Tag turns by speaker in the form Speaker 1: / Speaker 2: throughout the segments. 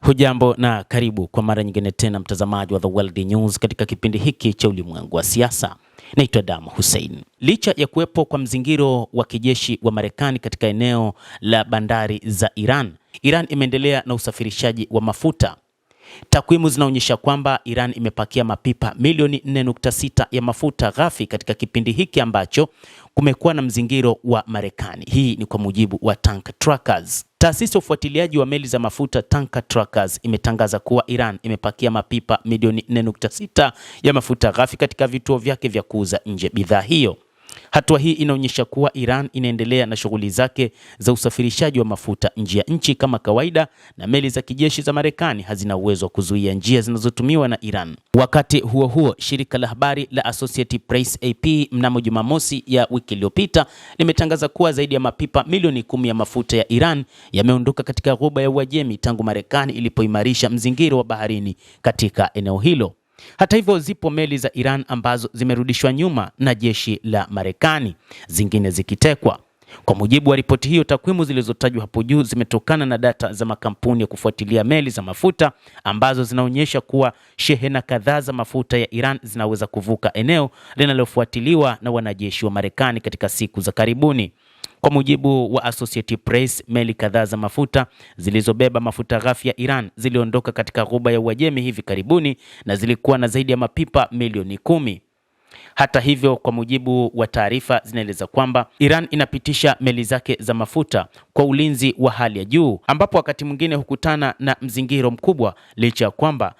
Speaker 1: Hujambo na karibu kwa mara nyingine tena mtazamaji wa The World News katika kipindi hiki cha ulimwengu wa siasa. Naitwa Adam Hussein. Licha ya kuwepo kwa mzingiro wa kijeshi wa Marekani katika eneo la bandari za Iran imeendelea na usafirishaji wa mafuta. Takwimu zinaonyesha kwamba Iran imepakia mapipa milioni 4.6 ya mafuta ghafi katika kipindi hiki ambacho kumekuwa na mzingiro wa Marekani. Hii ni kwa mujibu wa Tanker Trackers. Taasisi ya ufuatiliaji wa meli za mafuta Tanker Trackers imetangaza kuwa Iran imepakia mapipa milioni 4.6 ya mafuta ghafi katika vituo vyake vya kuuza nje bidhaa hiyo. Hatua hii inaonyesha kuwa Iran inaendelea na shughuli zake za usafirishaji wa mafuta nje ya nchi kama kawaida, na meli za kijeshi za Marekani hazina uwezo wa kuzuia njia zinazotumiwa na Iran. Wakati huo huo, shirika la habari la Associated Press AP mnamo Jumamosi ya wiki iliyopita limetangaza kuwa zaidi ya mapipa milioni 10 ya mafuta ya Iran yameondoka katika ghuba ya Uajemi tangu Marekani ilipoimarisha mzingiro wa baharini katika eneo hilo. Hata hivyo, zipo meli za Iran ambazo zimerudishwa nyuma na jeshi la Marekani, zingine zikitekwa. Kwa mujibu wa ripoti hiyo, takwimu zilizotajwa hapo juu zimetokana na data za makampuni ya kufuatilia meli za mafuta ambazo zinaonyesha kuwa shehena kadhaa za mafuta ya Iran zinaweza kuvuka eneo linalofuatiliwa na wanajeshi wa Marekani katika siku za karibuni. Kwa mujibu wa Associated Press, meli kadhaa za mafuta zilizobeba mafuta ghafi ya Iran ziliondoka katika ghuba ya Uajemi hivi karibuni na zilikuwa na zaidi ya mapipa milioni 10. Hata hivyo, kwa mujibu wa taarifa zinaeleza kwamba Iran inapitisha meli zake za mafuta kwa ulinzi wa hali ya juu, ambapo wakati mwingine hukutana na mzingiro mkubwa, licha ya kwamba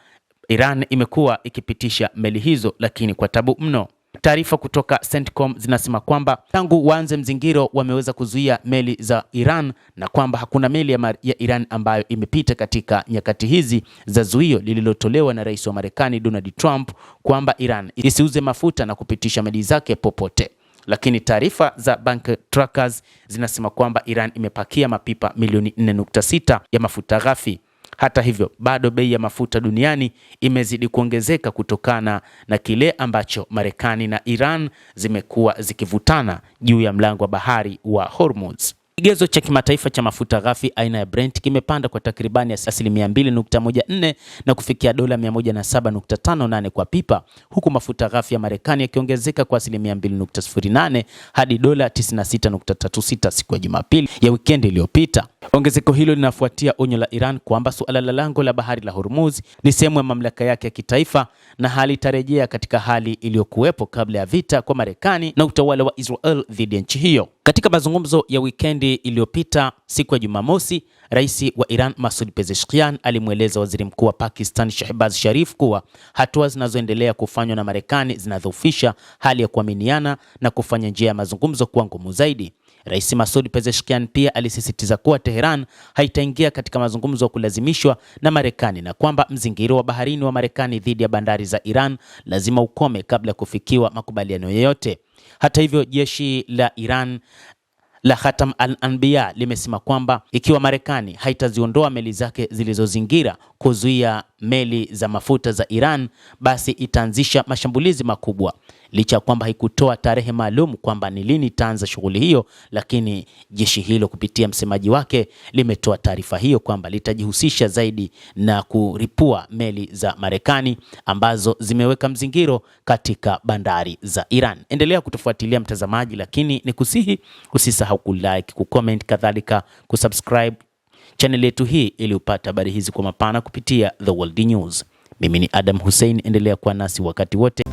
Speaker 1: Iran imekuwa ikipitisha meli hizo lakini kwa tabu mno. Taarifa kutoka CENTCOM zinasema kwamba tangu waanze mzingiro wameweza kuzuia meli za Iran na kwamba hakuna meli ya Iran ambayo imepita katika nyakati hizi za zuio lililotolewa na Rais wa Marekani Donald Trump kwamba Iran isiuze mafuta na kupitisha meli zake popote. Lakini taarifa za Tanker Trackers zinasema kwamba Iran imepakia mapipa milioni 4.6 ya mafuta ghafi. Hata hivyo, bado bei ya mafuta duniani imezidi kuongezeka kutokana na kile ambacho Marekani na Iran zimekuwa zikivutana juu ya mlango wa bahari wa Hormuz. Kigezo cha kimataifa cha mafuta ghafi aina ya Brent kimepanda kwa takribani 2.14 na kufikia dola 107.58 kwa pipa, huku mafuta ghafi ya Marekani yakiongezeka kwa 2.08 hadi dola 96.36 siku ya Jumapili ya wikendi iliyopita. Ongezeko hilo linafuatia onyo la Iran kwamba suala la lango la bahari la Hormuz ni sehemu ya mamlaka yake ya kitaifa na hali itarejea katika hali iliyokuwepo kabla ya vita kwa Marekani na utawala wa Israel dhidi ya nchi hiyo. Katika mazungumzo ya wikendi iliyopita siku ya Jumamosi, Rais wa Iran Masoud Pezeshkian alimweleza Waziri Mkuu wa Pakistan Shehbaz Sharif kuwa hatua zinazoendelea kufanywa na Marekani zinadhoofisha hali ya kuaminiana na kufanya njia ya mazungumzo kuwa ngumu zaidi. Rais Masoud Pezeshkian pia alisisitiza kuwa Tehran haitaingia katika mazungumzo ya kulazimishwa na Marekani na kwamba mzingiro wa baharini wa Marekani dhidi ya bandari za Iran lazima ukome kabla ya kufikiwa makubaliano yoyote. Hata hivyo, jeshi la Iran la Khatam al-Anbiya limesema kwamba ikiwa Marekani haitaziondoa meli zake zilizozingira kuzuia meli za mafuta za Iran, basi itaanzisha mashambulizi makubwa. Licha kwamba haikutoa tarehe maalum kwamba ni lini itaanza shughuli hiyo, lakini jeshi hilo kupitia msemaji wake limetoa taarifa hiyo kwamba litajihusisha zaidi na kuripua meli za Marekani ambazo zimeweka mzingiro katika bandari za Iran. Endelea kutufuatilia mtazamaji, lakini nikusihi usisahau kulike, kucomment, kadhalika kusubscribe channel yetu hii ili upate habari hizi kwa mapana kupitia The World News. Mimi ni Adam Hussein, endelea kuwa nasi wakati wote.